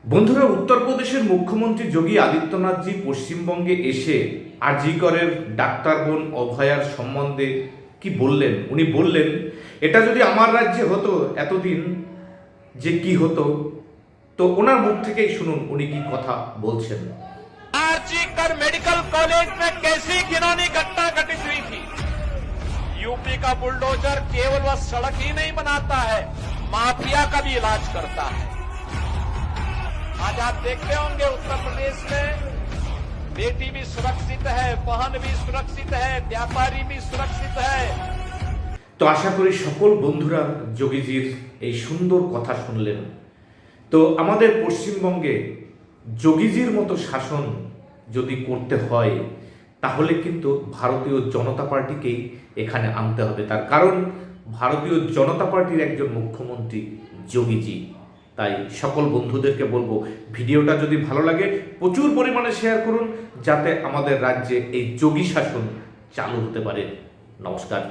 বন্ধুরা, উত্তরপ্রদেশের মুখ্যমন্ত্রী যোগী আদিত্যনাথজি পশ্চিমবঙ্গে এসে আরজি করের ডাক্তার বোন অভয়ার সম্বন্ধে কি বললেন। উনি বললেন, এটা যদি আমার রাজ্যে হতো এতদিন যে কি হতো। তো ওনার মুখ থেকেই শুনুন উনি কি কথা বলছেন। आरजी कर मेडिकल कॉलेज में कैसी घिनौनी घटना घटित हुई थी। यूपी का बुलडोजर केवल वह सड़क ही नहीं बनाता है, माफिया का भी इलाज करता है। आज आप देखते होंगे उत्तर प्रदेश में बेटी भी सुरक्षित है, वाहन भी सुरक्षित है, व्यापारी भी सुरक्षित है। তো আশা করি সকল বন্ধুরা যোগীজির এই সুন্দর কথা শুনলেন। তো আমাদের পশ্চিমবঙ্গে যোগীজির মতো শাসন যদি করতে হয় তাহলে কিন্তু ভারতীয় জনতা পার্টিকেই এখানে আনতে হবে। তার কারণ ভারতীয় জনতা পার্টির একজন মুখ্যমন্ত্রী যোগীজি। তাই সকল বন্ধুদেরকে বলবো, ভিডিওটা যদি ভালো লাগে প্রচুর পরিমাণে শেয়ার করুন, যাতে আমাদের রাজ্যে এই যোগী শাসন চালু হতে পারে। নমস্কার।